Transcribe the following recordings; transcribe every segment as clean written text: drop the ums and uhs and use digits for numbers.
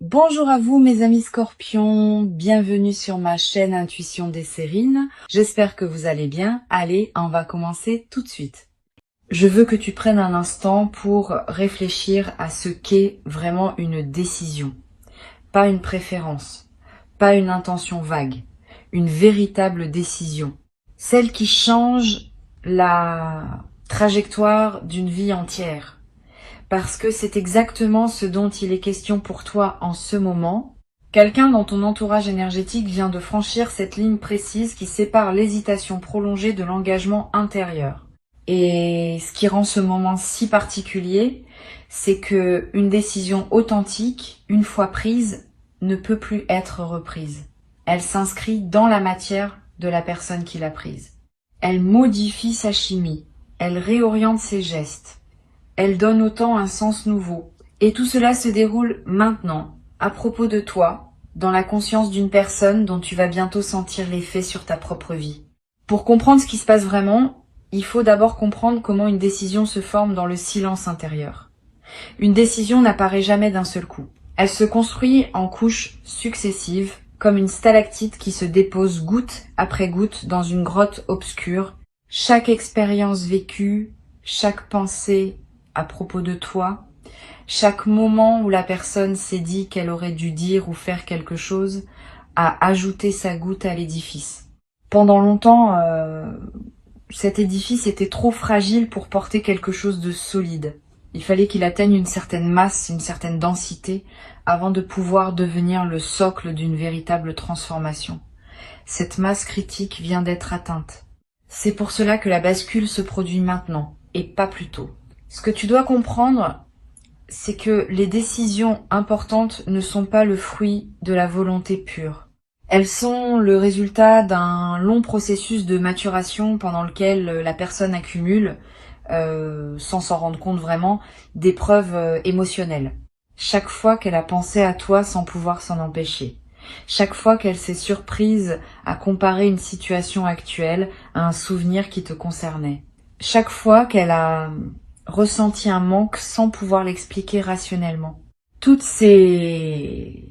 Bonjour à vous mes amis scorpions, bienvenue sur ma chaîne Intuition des Sérines. J'espère que vous allez bien. Allez, on va commencer tout de suite. Je veux que tu prennes un instant pour réfléchir à ce qu'est vraiment une décision. Pas une préférence, pas une intention vague, une véritable décision. Celle qui change la trajectoire d'une vie entière. Parce que c'est exactement ce dont il est question pour toi en ce moment. Quelqu'un dans ton entourage énergétique vient de franchir cette ligne précise qui sépare l'hésitation prolongée de l'engagement intérieur. Et ce qui rend ce moment si particulier, c'est que une décision authentique, une fois prise, ne peut plus être reprise. Elle s'inscrit dans la matière de la personne qui l'a prise. Elle modifie sa chimie, elle réoriente ses gestes. Elle donne au temps un sens nouveau. Et tout cela se déroule maintenant, à propos de toi, dans la conscience d'une personne dont tu vas bientôt sentir l'effet sur ta propre vie. Pour comprendre ce qui se passe vraiment, il faut d'abord comprendre comment une décision se forme dans le silence intérieur. Une décision n'apparaît jamais d'un seul coup. Elle se construit en couches successives, comme une stalactite qui se dépose goutte après goutte dans une grotte obscure. Chaque expérience vécue, chaque pensée à propos de toi, chaque moment où la personne s'est dit qu'elle aurait dû dire ou faire quelque chose a ajouté sa goutte à l'édifice. Pendant longtemps, cet édifice était trop fragile pour porter quelque chose de solide. Il fallait qu'il atteigne une certaine masse, une certaine densité, avant de pouvoir devenir le socle d'une véritable transformation. Cette masse critique vient d'être atteinte. C'est pour cela que la bascule se produit maintenant, et pas plus tôt. Ce que tu dois comprendre, c'est que les décisions importantes ne sont pas le fruit de la volonté pure. Elles sont le résultat d'un long processus de maturation pendant lequel la personne accumule, sans s'en rendre compte vraiment, des preuves émotionnelles. Chaque fois qu'elle a pensé à toi sans pouvoir s'en empêcher. Chaque fois qu'elle s'est surprise à comparer une situation actuelle à un souvenir qui te concernait. Chaque fois qu'elle a ressenti un manque sans pouvoir l'expliquer rationnellement. Toutes ces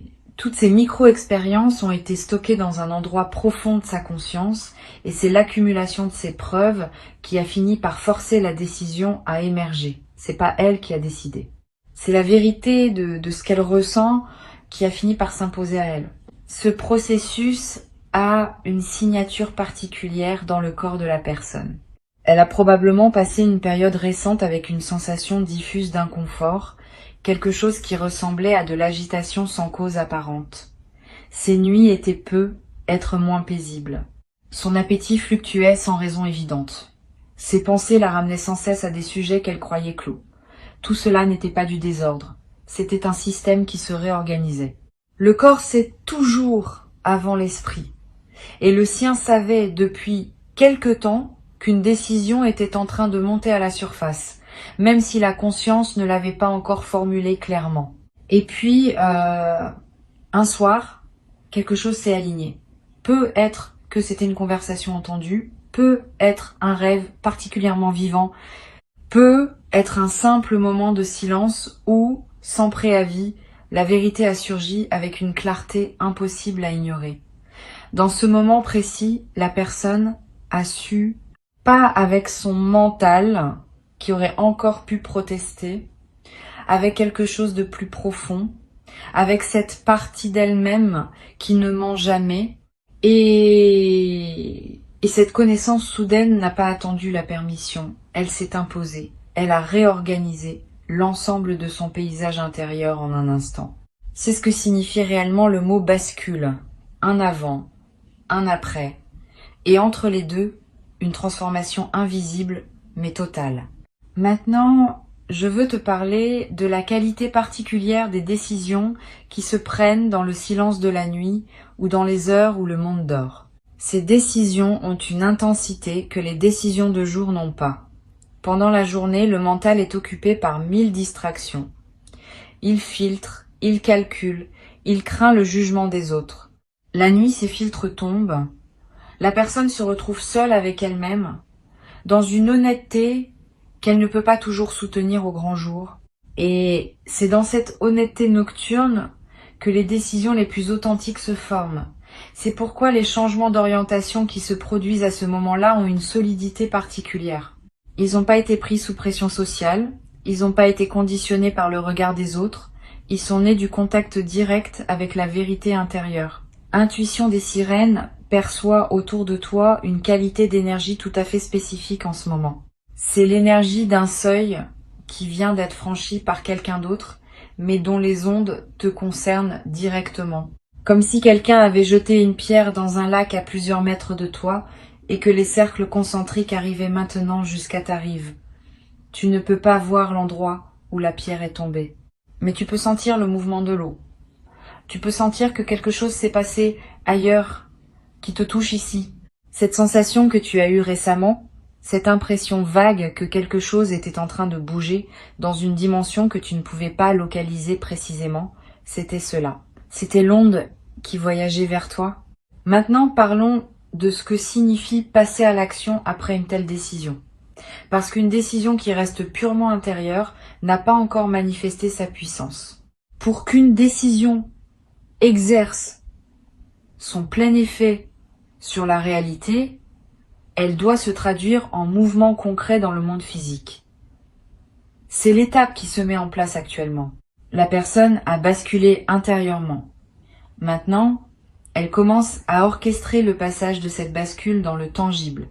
micro-expériences ont été stockées dans un endroit profond de sa conscience et c'est l'accumulation de ces preuves qui a fini par forcer la décision à émerger. C'est pas elle qui a décidé. C'est la vérité de ce qu'elle ressent qui a fini par s'imposer à elle. Ce processus a une signature particulière dans le corps de la personne. Elle a probablement passé une période récente avec une sensation diffuse d'inconfort, quelque chose qui ressemblait à de l'agitation sans cause apparente. Ses nuits étaient peu, être moins paisibles. Son appétit fluctuait sans raison évidente. Ses pensées la ramenaient sans cesse à des sujets qu'elle croyait clos. Tout cela n'était pas du désordre, c'était un système qui se réorganisait. Le corps sait toujours avant l'esprit, et le sien savait depuis quelque temps qu'une décision était en train de monter à la surface, même si la conscience ne l'avait pas encore formulée clairement. Et puis, un soir, quelque chose s'est aligné. Peut être que c'était une conversation entendue, peut être un rêve particulièrement vivant, peut être un simple moment de silence où, sans préavis, la vérité a surgi avec une clarté impossible à ignorer. Dans ce moment précis, la personne a su, pas avec son mental, qui aurait encore pu protester, avec quelque chose de plus profond, avec cette partie d'elle-même qui ne ment jamais, et cette connaissance soudaine n'a pas attendu la permission, elle s'est imposée, elle a réorganisé l'ensemble de son paysage intérieur en un instant. C'est ce que signifie réellement le mot bascule, un avant, un après, et entre les deux, une transformation invisible mais totale. Maintenant, je veux te parler de la qualité particulière des décisions qui se prennent dans le silence de la nuit ou dans les heures où le monde dort. Ces décisions ont une intensité que les décisions de jour n'ont pas. Pendant la journée, le mental est occupé par 1000 distractions. Il filtre, il calcule, il craint le jugement des autres. La nuit, ces filtres tombent. La personne se retrouve seule avec elle-même, dans une honnêteté qu'elle ne peut pas toujours soutenir au grand jour. Et c'est dans cette honnêteté nocturne que les décisions les plus authentiques se forment. C'est pourquoi les changements d'orientation qui se produisent à ce moment-là ont une solidité particulière. Ils n'ont pas été pris sous pression sociale, ils n'ont pas été conditionnés par le regard des autres, ils sont nés du contact direct avec la vérité intérieure. Intuition des sirènes perçoit autour de toi une qualité d'énergie tout à fait spécifique en ce moment. C'est l'énergie d'un seuil qui vient d'être franchi par quelqu'un d'autre, mais dont les ondes te concernent directement. Comme si quelqu'un avait jeté une pierre dans un lac à plusieurs mètres de toi et que les cercles concentriques arrivaient maintenant jusqu'à ta rive. Tu ne peux pas voir l'endroit où la pierre est tombée, mais tu peux sentir le mouvement de l'eau. Tu peux sentir que quelque chose s'est passé ailleurs, qui te touche ici. Cette sensation que tu as eue récemment, cette impression vague que quelque chose était en train de bouger dans une dimension que tu ne pouvais pas localiser précisément, c'était cela. C'était l'onde qui voyageait vers toi. Maintenant, parlons de ce que signifie passer à l'action après une telle décision. Parce qu'une décision qui reste purement intérieure n'a pas encore manifesté sa puissance. Pour qu'une décision exerce son plein effet sur la réalité, elle doit se traduire en mouvement concret dans le monde physique. C'est l'étape qui se met en place actuellement. La personne a basculé intérieurement. Maintenant, elle commence à orchestrer le passage de cette bascule dans le tangible.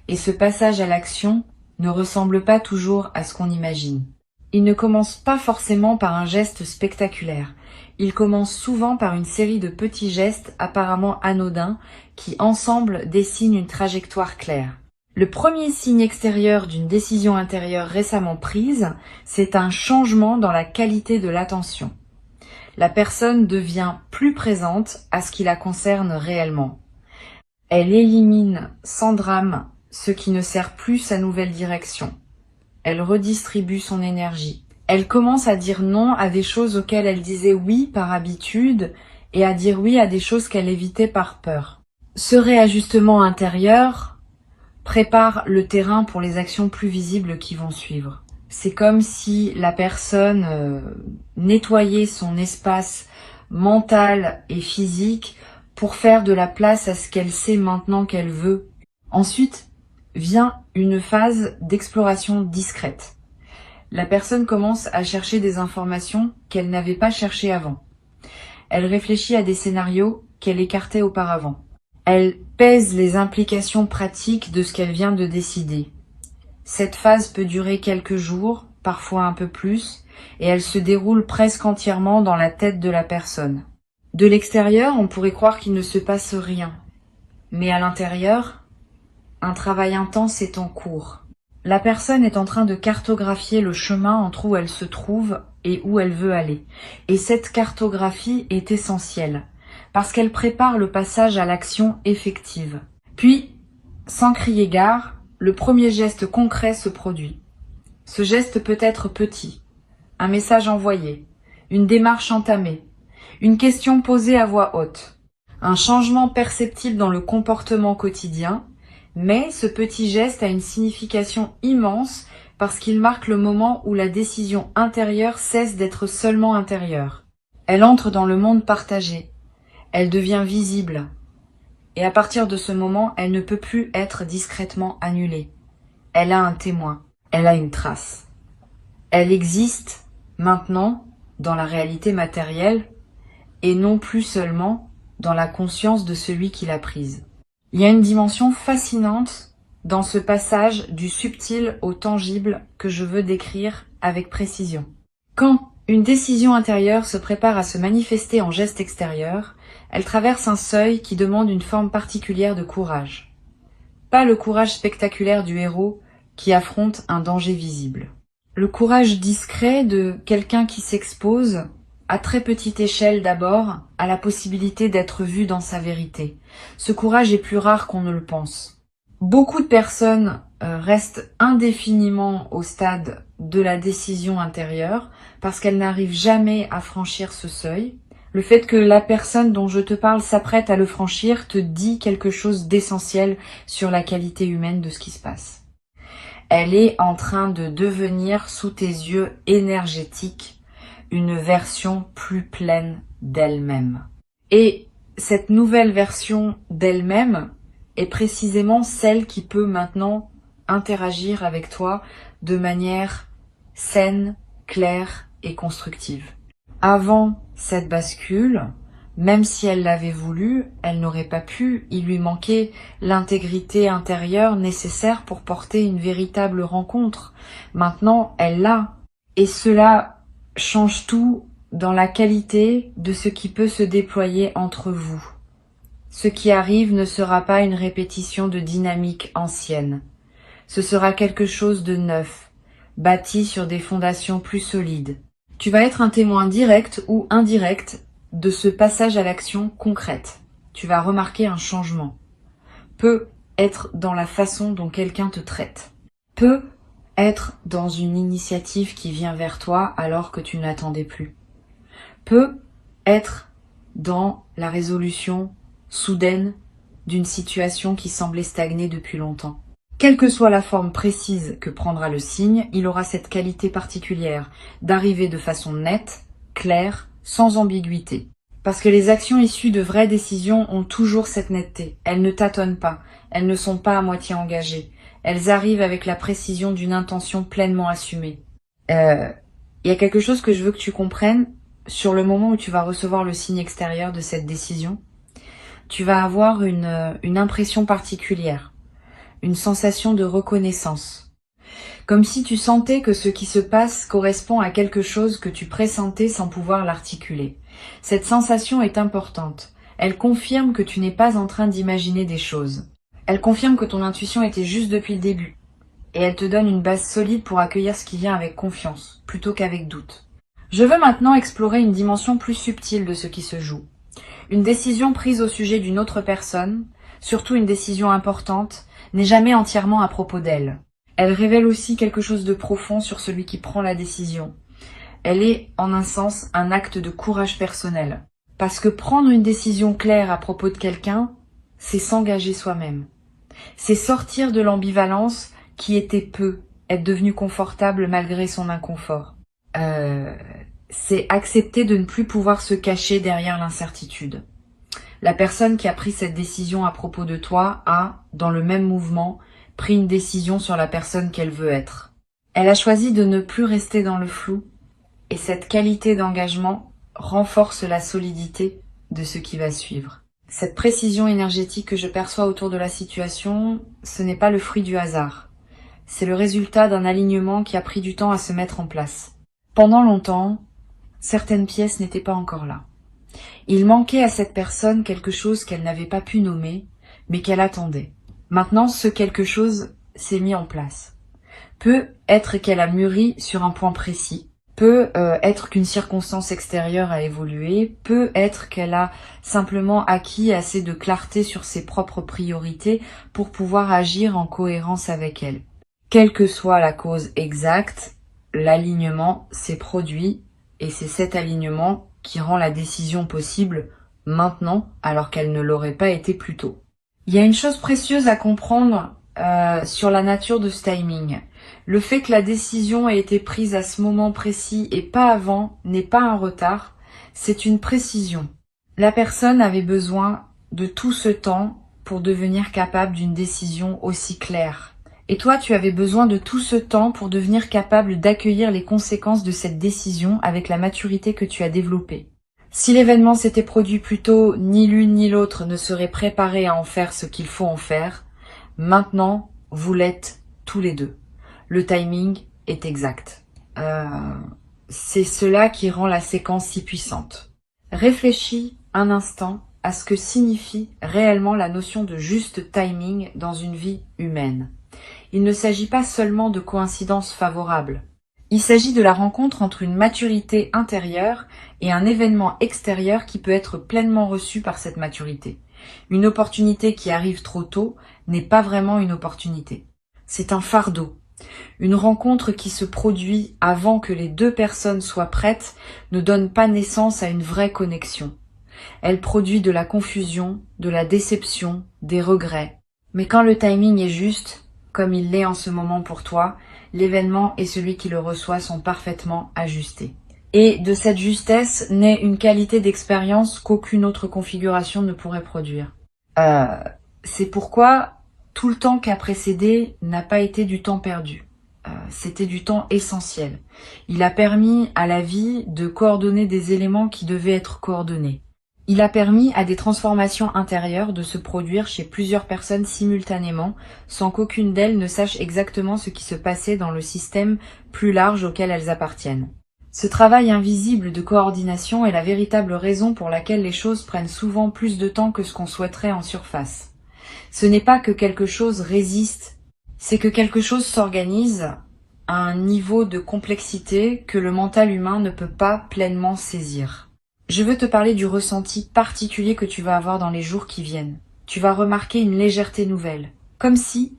Et ce passage à l'action ne ressemble pas toujours à ce qu'on imagine. Il ne commence pas forcément par un geste spectaculaire. Il commence souvent par une série de petits gestes apparemment anodins qui ensemble dessinent une trajectoire claire. Le premier signe extérieur d'une décision intérieure récemment prise, c'est un changement dans la qualité de l'attention. La personne devient plus présente à ce qui la concerne réellement. Elle élimine sans drame ce qui ne sert plus sa nouvelle direction. Elle redistribue son énergie. Elle commence à dire non à des choses auxquelles elle disait oui par habitude et à dire oui à des choses qu'elle évitait par peur. Ce réajustement intérieur prépare le terrain pour les actions plus visibles qui vont suivre. C'est comme si la personne nettoyait son espace mental et physique pour faire de la place à ce qu'elle sait maintenant qu'elle veut. Ensuite vient une phase d'exploration discrète. La personne commence à chercher des informations qu'elle n'avait pas cherchées avant. Elle réfléchit à des scénarios qu'elle écartait auparavant. Elle pèse les implications pratiques de ce qu'elle vient de décider. Cette phase peut durer quelques jours, parfois un peu plus, et elle se déroule presque entièrement dans la tête de la personne. De l'extérieur, on pourrait croire qu'il ne se passe rien. Mais à l'intérieur, un travail intense est en cours. La personne est en train de cartographier le chemin entre où elle se trouve et où elle veut aller. Et cette cartographie est essentielle, parce qu'elle prépare le passage à l'action effective. Puis, sans crier gare, le premier geste concret se produit. Ce geste peut être petit, un message envoyé, une démarche entamée, une question posée à voix haute, un changement perceptible dans le comportement quotidien, mais ce petit geste a une signification immense parce qu'il marque le moment où la décision intérieure cesse d'être seulement intérieure. Elle entre dans le monde partagé, elle devient visible, et à partir de ce moment, elle ne peut plus être discrètement annulée. Elle a un témoin, elle a une trace. Elle existe maintenant dans la réalité matérielle et non plus seulement dans la conscience de celui qui l'a prise. Il y a une dimension fascinante dans ce passage du subtil au tangible que je veux décrire avec précision. Quand une décision intérieure se prépare à se manifester en geste extérieur, elle traverse un seuil qui demande une forme particulière de courage. Pas le courage spectaculaire du héros qui affronte un danger visible. Le courage discret de quelqu'un qui s'expose, à très petite échelle d'abord, à la possibilité d'être vu dans sa vérité. Ce courage est plus rare qu'on ne le pense. Beaucoup de personnes restent indéfiniment au stade de la décision intérieure parce qu'elles n'arrivent jamais à franchir ce seuil. Le fait que la personne dont je te parle s'apprête à le franchir te dit quelque chose d'essentiel sur la qualité humaine de ce qui se passe. Elle est en train de devenir sous tes yeux énergétique une version plus pleine d'elle-même. Et cette nouvelle version d'elle-même est précisément celle qui peut maintenant interagir avec toi de manière saine, claire et constructive. Avant cette bascule, même si elle l'avait voulu, elle n'aurait pas pu, il lui manquait l'intégrité intérieure nécessaire pour porter une véritable rencontre. Maintenant, elle l'a. Et cela change tout dans la qualité de ce qui peut se déployer entre vous. Ce qui arrive ne sera pas une répétition de dynamique ancienne. Ce sera quelque chose de neuf, bâti sur des fondations plus solides. Tu vas être un témoin direct ou indirect de ce passage à l'action concrète. Tu vas remarquer un changement. Peut être dans la façon dont quelqu'un te traite. Peut être dans une initiative qui vient vers toi alors que tu ne l'attendais plus. Peut être dans la résolution soudaine d'une situation qui semblait stagner depuis longtemps. Quelle que soit la forme précise que prendra le signe, il aura cette qualité particulière d'arriver de façon nette, claire, sans ambiguïté. Parce que les actions issues de vraies décisions ont toujours cette netteté. Elles ne tâtonnent pas, elles ne sont pas à moitié engagées. Elles arrivent avec la précision d'une intention pleinement assumée. Il y a quelque chose que je veux que tu comprennes sur le moment où tu vas recevoir le signe extérieur de cette décision. Tu vas avoir une impression particulière, une sensation de reconnaissance. Comme si tu sentais que ce qui se passe correspond à quelque chose que tu pressentais sans pouvoir l'articuler. Cette sensation est importante. Elle confirme que tu n'es pas en train d'imaginer des choses. Elle confirme que ton intuition était juste depuis le début. Et elle te donne une base solide pour accueillir ce qui vient avec confiance, plutôt qu'avec doute. Je veux maintenant explorer une dimension plus subtile de ce qui se joue. Une décision prise au sujet d'une autre personne, surtout une décision importante, n'est jamais entièrement à propos d'elle. Elle révèle aussi quelque chose de profond sur celui qui prend la décision. Elle est, en un sens, un acte de courage personnel. Parce que prendre une décision claire à propos de quelqu'un, c'est s'engager soi-même. C'est sortir de l'ambivalence qui était peu, être devenu confortable malgré son inconfort. C'est accepter de ne plus pouvoir se cacher derrière l'incertitude. La personne qui a pris cette décision à propos de toi a, dans le même mouvement, pris une décision sur la personne qu'elle veut être. Elle a choisi de ne plus rester dans le flou, et cette qualité d'engagement renforce la solidité de ce qui va suivre. Cette précision énergétique que je perçois autour de la situation, ce n'est pas le fruit du hasard. C'est le résultat d'un alignement qui a pris du temps à se mettre en place. Pendant longtemps, certaines pièces n'étaient pas encore là. Il manquait à cette personne quelque chose qu'elle n'avait pas pu nommer, mais qu'elle attendait. Maintenant, ce quelque chose s'est mis en place. Peut être qu'elle a mûri sur un point précis, peut être qu'une circonstance extérieure a évolué, peut être qu'elle a simplement acquis assez de clarté sur ses propres priorités pour pouvoir agir en cohérence avec elle. Quelle que soit la cause exacte, l'alignement s'est produit et c'est cet alignement qui rend la décision possible maintenant alors qu'elle ne l'aurait pas été plus tôt. Il y a une chose précieuse à comprendre sur la nature de ce timing. Le fait que la décision ait été prise à ce moment précis et pas avant n'est pas un retard, c'est une précision. La personne avait besoin de tout ce temps pour devenir capable d'une décision aussi claire. Et toi, tu avais besoin de tout ce temps pour devenir capable d'accueillir les conséquences de cette décision avec la maturité que tu as développée. Si l'événement s'était produit plus tôt, ni l'une ni l'autre ne serait préparée à en faire ce qu'il faut en faire. Maintenant, vous l'êtes tous les deux. Le timing est exact. C'est cela qui rend la séquence si puissante. Réfléchis un instant à ce que signifie réellement la notion de juste timing dans une vie humaine. Il ne s'agit pas seulement de coïncidences favorables. Il s'agit de la rencontre entre une maturité intérieure et un événement extérieur qui peut être pleinement reçu par cette maturité. Une opportunité qui arrive trop tôt n'est pas vraiment une opportunité. C'est un fardeau. Une rencontre qui se produit avant que les deux personnes soient prêtes ne donne pas naissance à une vraie connexion. Elle produit de la confusion, de la déception, des regrets. Mais quand le timing est juste, comme il l'est en ce moment pour toi, l'événement et celui qui le reçoit sont parfaitement ajustés. Et de cette justesse naît une qualité d'expérience qu'aucune autre configuration ne pourrait produire. C'est pourquoi tout le temps qui a précédé n'a pas été du temps perdu. C'était du temps essentiel. Il a permis à la vie de coordonner des éléments qui devaient être coordonnés. Il a permis à des transformations intérieures de se produire chez plusieurs personnes simultanément, sans qu'aucune d'elles ne sache exactement ce qui se passait dans le système plus large auquel elles appartiennent. Ce travail invisible de coordination est la véritable raison pour laquelle les choses prennent souvent plus de temps que ce qu'on souhaiterait en surface. Ce n'est pas que quelque chose résiste, c'est que quelque chose s'organise à un niveau de complexité que le mental humain ne peut pas pleinement saisir. Je veux te parler du ressenti particulier que tu vas avoir dans les jours qui viennent. Tu vas remarquer une légèreté nouvelle, comme si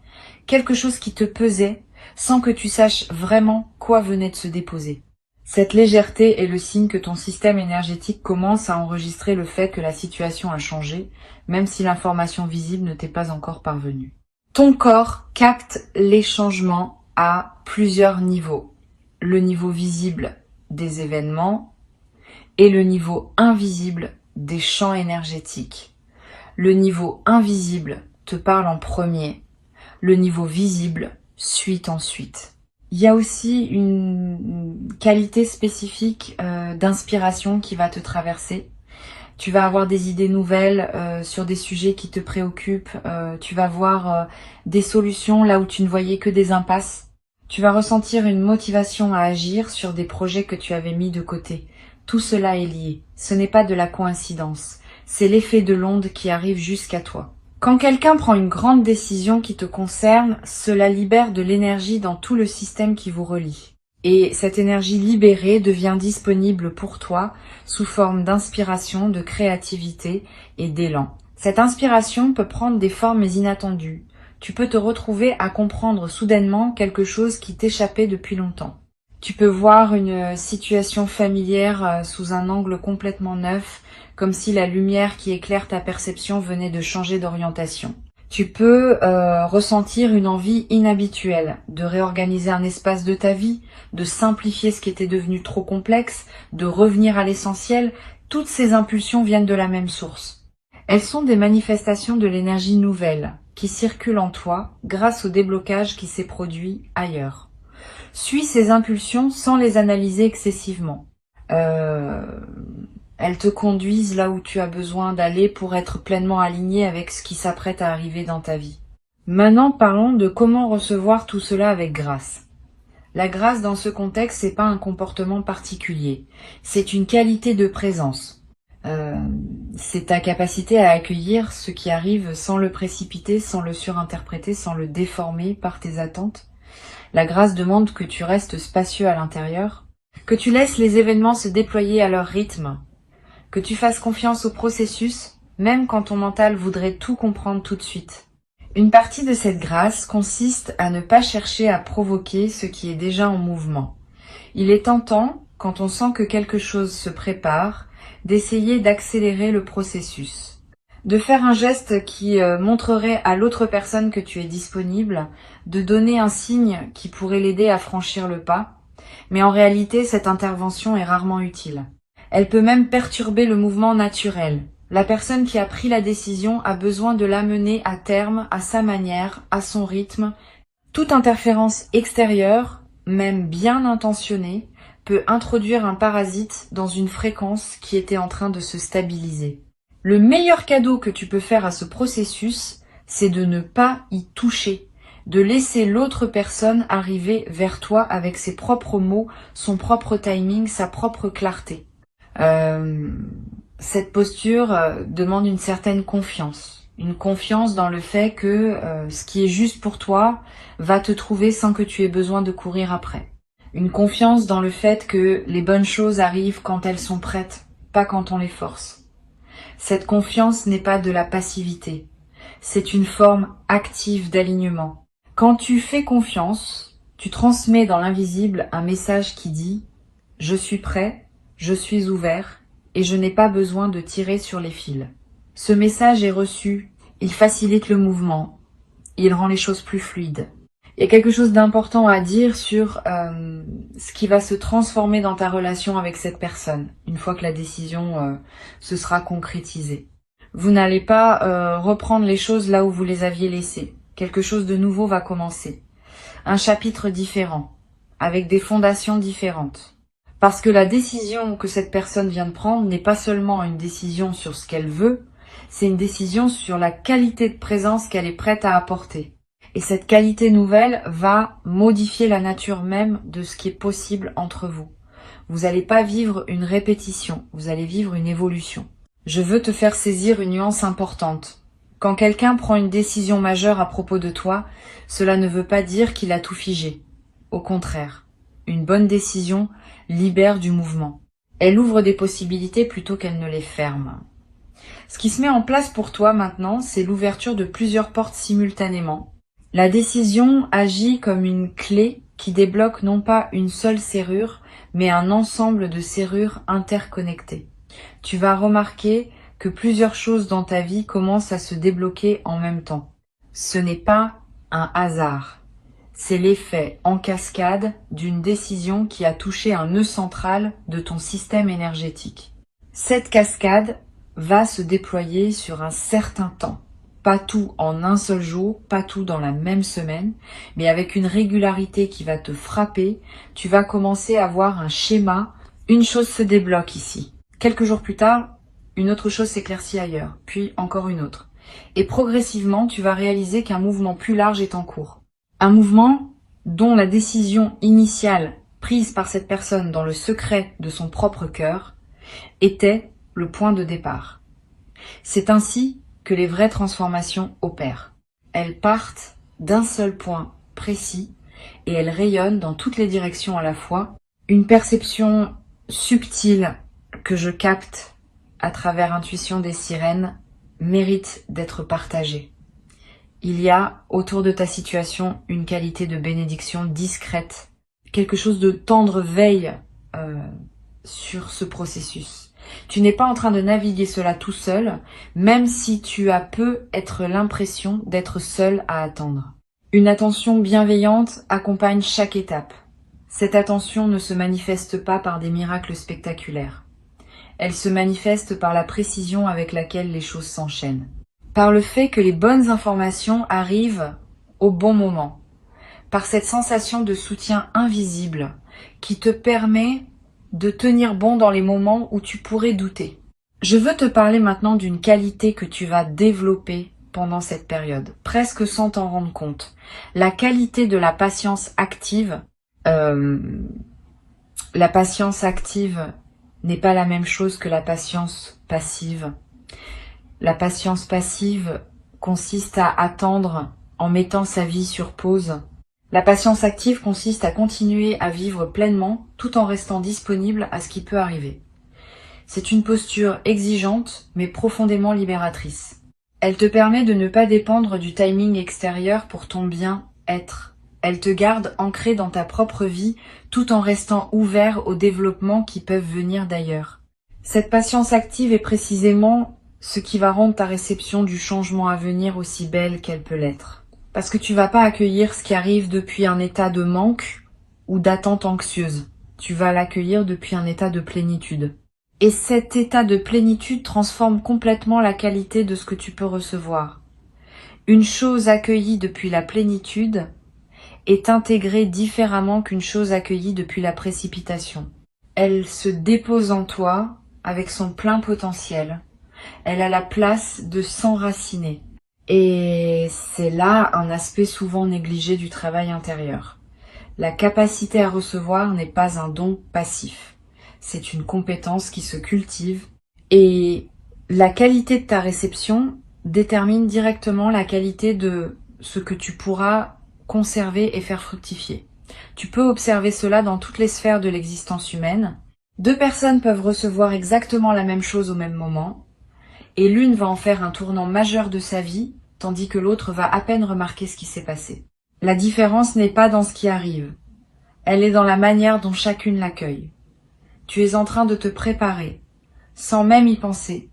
quelque chose qui te pesait sans que tu saches vraiment quoi venait de se déposer. Cette légèreté est le signe que ton système énergétique commence à enregistrer le fait que la situation a changé, même si l'information visible ne t'est pas encore parvenue. Ton corps capte les changements à plusieurs niveaux. Le niveau visible des événements et le niveau invisible des champs énergétiques. Le niveau invisible te parle en premier, le niveau visible suit ensuite. Il y a aussi une qualité spécifique d'inspiration qui va te traverser. Tu vas avoir des idées nouvelles sur des sujets qui te préoccupent. Tu vas voir des solutions là où tu ne voyais que des impasses. Tu vas ressentir une motivation à agir sur des projets que tu avais mis de côté. Tout cela est lié. Ce n'est pas de la coïncidence. C'est l'effet de l'onde qui arrive jusqu'à toi. Quand quelqu'un prend une grande décision qui te concerne, cela libère de l'énergie dans tout le système qui vous relie. Et cette énergie libérée devient disponible pour toi sous forme d'inspiration, de créativité et d'élan. Cette inspiration peut prendre des formes inattendues. Tu peux te retrouver à comprendre soudainement quelque chose qui t'échappait depuis longtemps. Tu peux voir une situation familière sous un angle complètement neuf, comme si la lumière qui éclaire ta perception venait de changer d'orientation. Tu peux ressentir une envie inhabituelle de réorganiser un espace de ta vie, de simplifier ce qui était devenu trop complexe, de revenir à l'essentiel. Toutes ces impulsions viennent de la même source. Elles sont des manifestations de l'énergie nouvelle qui circule en toi grâce au déblocage qui s'est produit ailleurs. Suis ces impulsions sans les analyser excessivement. Elles te conduisent là où tu as besoin d'aller pour être pleinement aligné avec ce qui s'apprête à arriver dans ta vie. Maintenant, parlons de comment recevoir tout cela avec grâce. La grâce dans ce contexte, c'est pas un comportement particulier. C'est une qualité de présence. C'est ta capacité à accueillir ce qui arrive sans le précipiter, sans le surinterpréter, sans le déformer par tes attentes. La grâce demande que tu restes spacieux à l'intérieur, que tu laisses les événements se déployer à leur rythme, que tu fasses confiance au processus, même quand ton mental voudrait tout comprendre tout de suite. Une partie de cette grâce consiste à ne pas chercher à provoquer ce qui est déjà en mouvement. Il est tentant, quand on sent que quelque chose se prépare, d'essayer d'accélérer le processus. De faire un geste qui montrerait à l'autre personne que tu es disponible, de donner un signe qui pourrait l'aider à franchir le pas, mais en réalité cette intervention est rarement utile. Elle peut même perturber le mouvement naturel. La personne qui a pris la décision a besoin de l'amener à terme, à sa manière, à son rythme. Toute interférence extérieure, même bien intentionnée, peut introduire un parasite dans une fréquence qui était en train de se stabiliser. Le meilleur cadeau que tu peux faire à ce processus, c'est de ne pas y toucher, de laisser l'autre personne arriver vers toi avec ses propres mots, son propre timing, sa propre clarté. Cette posture demande une certaine confiance. Une confiance dans le fait que ce qui est juste pour toi va te trouver sans que tu aies besoin de courir après. Une confiance dans le fait que les bonnes choses arrivent quand elles sont prêtes, pas quand on les force. Cette confiance n'est pas de la passivité, c'est une forme active d'alignement. Quand tu fais confiance, tu transmets dans l'invisible un message qui dit « Je suis prêt, je suis ouvert et je n'ai pas besoin de tirer sur les fils ». Ce message est reçu, il facilite le mouvement, il rend les choses plus fluides. Il y a quelque chose d'important à dire sur ce qui va se transformer dans ta relation avec cette personne, une fois que la décision se sera concrétisée. Vous n'allez pas reprendre les choses là où vous les aviez laissées. Quelque chose de nouveau va commencer. Un chapitre différent, avec des fondations différentes. Parce que la décision que cette personne vient de prendre n'est pas seulement une décision sur ce qu'elle veut, c'est une décision sur la qualité de présence qu'elle est prête à apporter. Et cette qualité nouvelle va modifier la nature même de ce qui est possible entre vous. Vous n'allez pas vivre une répétition, vous allez vivre une évolution. Je veux te faire saisir une nuance importante. Quand quelqu'un prend une décision majeure à propos de toi, cela ne veut pas dire qu'il a tout figé. Au contraire, une bonne décision libère du mouvement. Elle ouvre des possibilités plutôt qu'elle ne les ferme. Ce qui se met en place pour toi maintenant, c'est l'ouverture de plusieurs portes simultanément. La décision agit comme une clé qui débloque non pas une seule serrure, mais un ensemble de serrures interconnectées. Tu vas remarquer que plusieurs choses dans ta vie commencent à se débloquer en même temps. Ce n'est pas un hasard. C'est l'effet en cascade d'une décision qui a touché un nœud central de ton système énergétique. Cette cascade va se déployer sur un certain temps. Pas tout en un seul jour, pas tout dans la même semaine, mais avec une régularité qui va te frapper, tu vas commencer à voir un schéma. Une chose se débloque ici. Quelques jours plus tard, une autre chose s'éclaircit ailleurs, puis encore une autre. Et progressivement, tu vas réaliser qu'un mouvement plus large est en cours. Un mouvement dont la décision initiale prise par cette personne dans le secret de son propre cœur était le point de départ. C'est ainsi que les vraies transformations opèrent. Elles partent d'un seul point précis et elles rayonnent dans toutes les directions à la fois. Une perception subtile que je capte à travers Intuition des sirènes mérite d'être partagée. Il y a autour de ta situation une qualité de bénédiction discrète, quelque chose de tendre veille sur ce processus. Tu n'es pas en train de naviguer cela tout seul, même si tu as peut-être l'impression d'être seul à attendre. Une attention bienveillante accompagne chaque étape. Cette attention ne se manifeste pas par des miracles spectaculaires. Elle se manifeste par la précision avec laquelle les choses s'enchaînent. Par le fait que les bonnes informations arrivent au bon moment. Par cette sensation de soutien invisible qui te permet de tenir bon dans les moments où tu pourrais douter. Je veux te parler maintenant d'une qualité que tu vas développer pendant cette période, presque sans t'en rendre compte. La qualité de la patience active. La patience active n'est pas la même chose que la patience passive. La patience passive consiste à attendre en mettant sa vie sur pause. La patience active consiste à continuer à vivre pleinement tout en restant disponible à ce qui peut arriver. C'est une posture exigeante mais profondément libératrice. Elle te permet de ne pas dépendre du timing extérieur pour ton bien-être. Elle te garde ancré dans ta propre vie tout en restant ouvert aux développements qui peuvent venir d'ailleurs. Cette patience active est précisément ce qui va rendre ta réception du changement à venir aussi belle qu'elle peut l'être. Parce que tu vas pas accueillir ce qui arrive depuis un état de manque ou d'attente anxieuse. Tu vas l'accueillir depuis un état de plénitude. Et cet état de plénitude transforme complètement la qualité de ce que tu peux recevoir. Une chose accueillie depuis la plénitude est intégrée différemment qu'une chose accueillie depuis la précipitation. Elle se dépose en toi avec son plein potentiel. Elle a la place de s'enraciner. Et c'est là un aspect souvent négligé du travail intérieur. La capacité à recevoir n'est pas un don passif. C'est une compétence qui se cultive. Et la qualité de ta réception détermine directement la qualité de ce que tu pourras conserver et faire fructifier. Tu peux observer cela dans toutes les sphères de l'existence humaine. Deux personnes peuvent recevoir exactement la même chose au même moment, et l'une va en faire un tournant majeur de sa vie, tandis que l'autre va à peine remarquer ce qui s'est passé. La différence n'est pas dans ce qui arrive, elle est dans la manière dont chacune l'accueille. Tu es en train de te préparer, sans même y penser,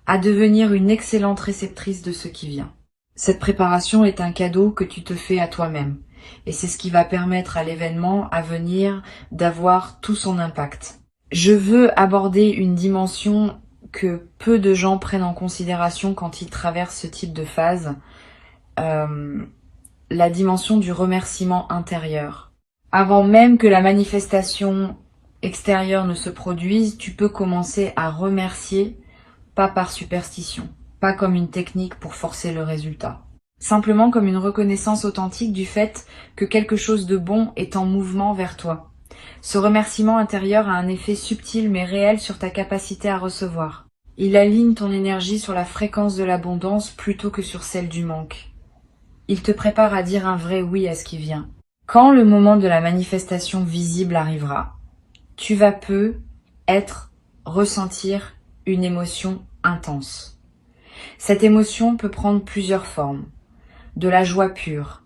à devenir une excellente réceptrice de ce qui vient. Cette préparation est un cadeau que tu te fais à toi-même. Et c'est ce qui va permettre à l'événement à venir d'avoir tout son impact. Je veux aborder une dimension que peu de gens prennent en considération quand ils traversent ce type de phase, la dimension du remerciement intérieur. Avant même que la manifestation extérieure ne se produise, tu peux commencer à remercier, pas par superstition, pas comme une technique pour forcer le résultat. Simplement comme une reconnaissance authentique du fait que quelque chose de bon est en mouvement vers toi. Ce remerciement intérieur a un effet subtil mais réel sur ta capacité à recevoir. Il aligne ton énergie sur la fréquence de l'abondance plutôt que sur celle du manque. Il te prépare à dire un vrai oui à ce qui vient. Quand le moment de la manifestation visible arrivera, tu vas ressentir une émotion intense. Cette émotion peut prendre plusieurs formes. De la joie pure,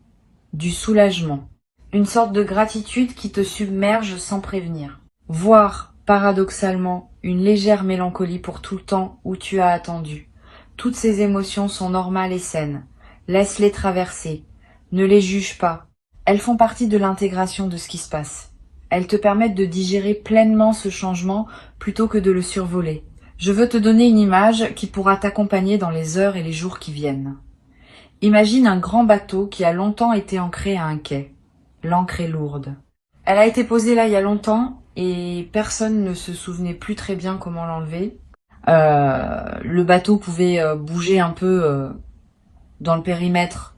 du soulagement, une sorte de gratitude qui te submerge sans prévenir, voire, paradoxalement, une légère mélancolie pour tout le temps où tu as attendu. Toutes ces émotions sont normales et saines. Laisse-les traverser. Ne les juge pas. Elles font partie de l'intégration de ce qui se passe. Elles te permettent de digérer pleinement ce changement plutôt que de le survoler. Je veux te donner une image qui pourra t'accompagner dans les heures et les jours qui viennent. Imagine un grand bateau qui a longtemps été ancré à un quai. L'ancre est lourde. Elle a été posée là il y a longtemps et personne ne se souvenait plus très bien comment l'enlever. Le bateau pouvait bouger un peu dans le périmètre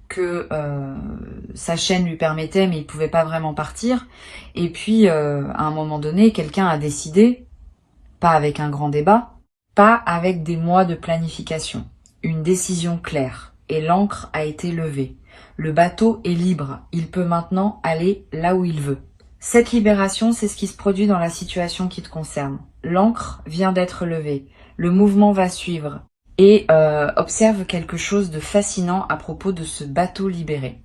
que sa chaîne lui permettait, mais il pouvait pas vraiment partir. Et puis, à un moment donné, quelqu'un a décidé, pas avec un grand débat, pas avec des mois de planification, une décision claire. Et l'ancre a été levée. Le bateau est libre, il peut maintenant aller là où il veut. Cette libération, c'est ce qui se produit dans la situation qui te concerne. L'ancre vient d'être levée, le mouvement va suivre. Et observe quelque chose de fascinant à propos de ce bateau libéré.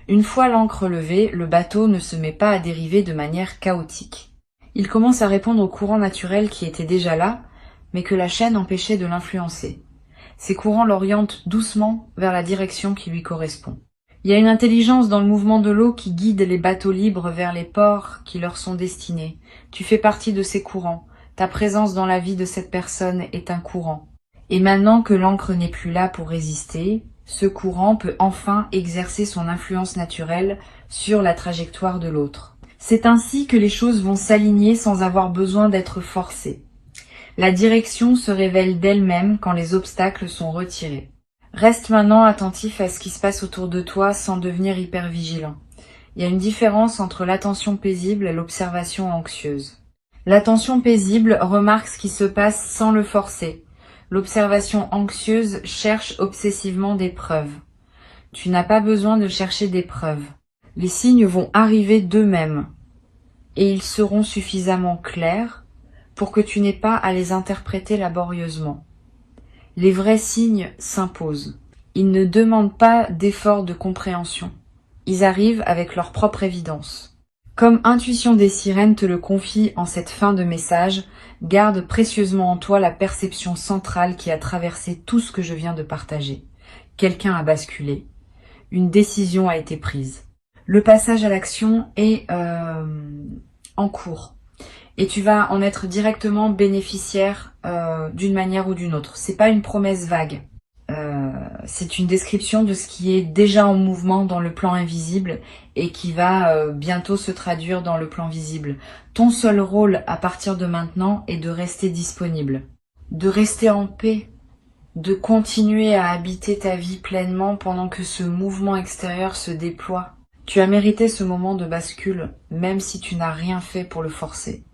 Une fois l'ancre levée, le bateau ne se met pas à dériver de manière chaotique. Il commence à répondre au courant naturel qui était déjà là, mais que la chaîne empêchait de l'influencer. Ces courants l'orientent doucement vers la direction qui lui correspond. Il y a une intelligence dans le mouvement de l'eau qui guide les bateaux libres vers les ports qui leur sont destinés. Tu fais partie de ces courants. Ta présence dans la vie de cette personne est un courant. Et maintenant que l'ancre n'est plus là pour résister, ce courant peut enfin exercer son influence naturelle sur la trajectoire de l'autre. C'est ainsi que les choses vont s'aligner sans avoir besoin d'être forcées. La direction se révèle d'elle-même quand les obstacles sont retirés. Reste maintenant attentif à ce qui se passe autour de toi sans devenir hyper vigilant. Il y a une différence entre l'attention paisible et l'observation anxieuse. L'attention paisible remarque ce qui se passe sans le forcer. L'observation anxieuse cherche obsessivement des preuves. Tu n'as pas besoin de chercher des preuves. Les signes vont arriver d'eux-mêmes et ils seront suffisamment clairs pour que tu n'aies pas à les interpréter laborieusement. Les vrais signes s'imposent. Ils ne demandent pas d'effort de compréhension. Ils arrivent avec leur propre évidence. Comme Intuition des Sirènes te le confie en cette fin de message, garde précieusement en toi la perception centrale qui a traversé tout ce que je viens de partager. Quelqu'un a basculé. Une décision a été prise. Le passage à l'action est en cours. Et tu vas en être directement bénéficiaire d'une manière ou d'une autre. C'est pas une promesse vague. C'est une description de ce qui est déjà en mouvement dans le plan invisible et qui va bientôt se traduire dans le plan visible. Ton seul rôle à partir de maintenant est de rester disponible, de rester en paix, de continuer à habiter ta vie pleinement pendant que ce mouvement extérieur se déploie. Tu as mérité ce moment de bascule, même si tu n'as rien fait pour le forcer.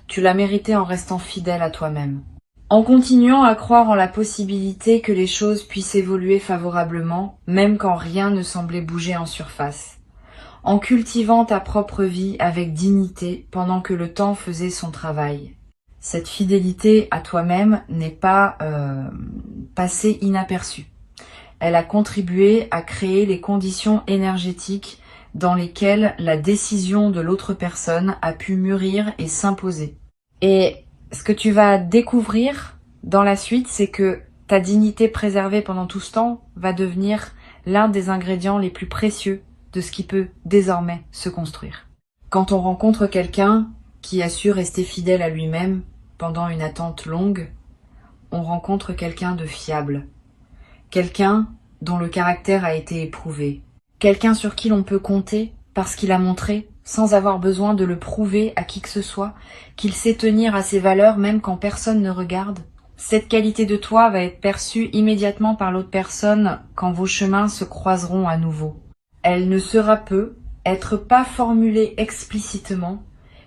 Tu l'as mérité en restant fidèle à toi-même. En continuant à croire en la possibilité que les choses puissent évoluer favorablement, même quand rien ne semblait bouger en surface. En cultivant ta propre vie avec dignité pendant que le temps faisait son travail. Cette fidélité à toi-même n'est pas passée inaperçue. Elle a contribué à créer les conditions énergétiques dans lesquelles la décision de l'autre personne a pu mûrir et s'imposer. Et ce que tu vas découvrir dans la suite, c'est que ta dignité préservée pendant tout ce temps va devenir l'un des ingrédients les plus précieux de ce qui peut désormais se construire. Quand on rencontre quelqu'un qui a su rester fidèle à lui-même pendant une attente longue, on rencontre quelqu'un de fiable, quelqu'un dont le caractère a été éprouvé, quelqu'un sur qui l'on peut compter parce qu'il a montré, sans avoir besoin de le prouver à qui que ce soit, qu'il sait tenir à ses valeurs même quand personne ne regarde. Cette qualité de toi va être perçue immédiatement par l'autre personne quand vos chemins se croiseront à nouveau. Elle ne sera peut être pas formulée explicitement,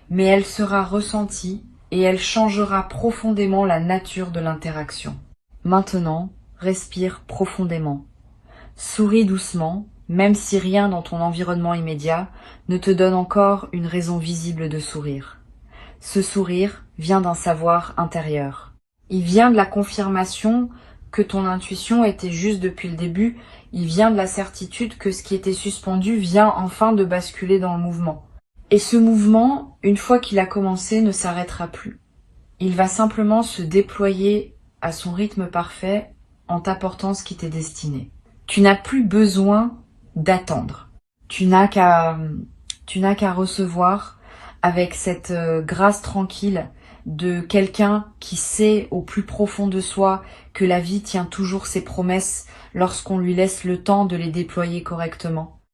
mais elle sera ressentie et elle changera profondément la nature de l'interaction. Maintenant, respire profondément. Souris doucement, même si rien dans ton environnement immédiat ne te donne encore une raison visible de sourire. Ce sourire vient d'un savoir intérieur. Il vient de la confirmation que ton intuition était juste depuis le début, il vient de la certitude que ce qui était suspendu vient enfin de basculer dans le mouvement. Et ce mouvement, une fois qu'il a commencé, ne s'arrêtera plus. Il va simplement se déployer à son rythme parfait en t'apportant ce qui t'est destiné. Tu n'as plus besoin d'attendre. Tu n'as qu'à recevoir avec cette grâce tranquille de quelqu'un qui sait au plus profond de soi que la vie tient toujours ses promesses lorsqu'on lui laisse le temps de les déployer correctement.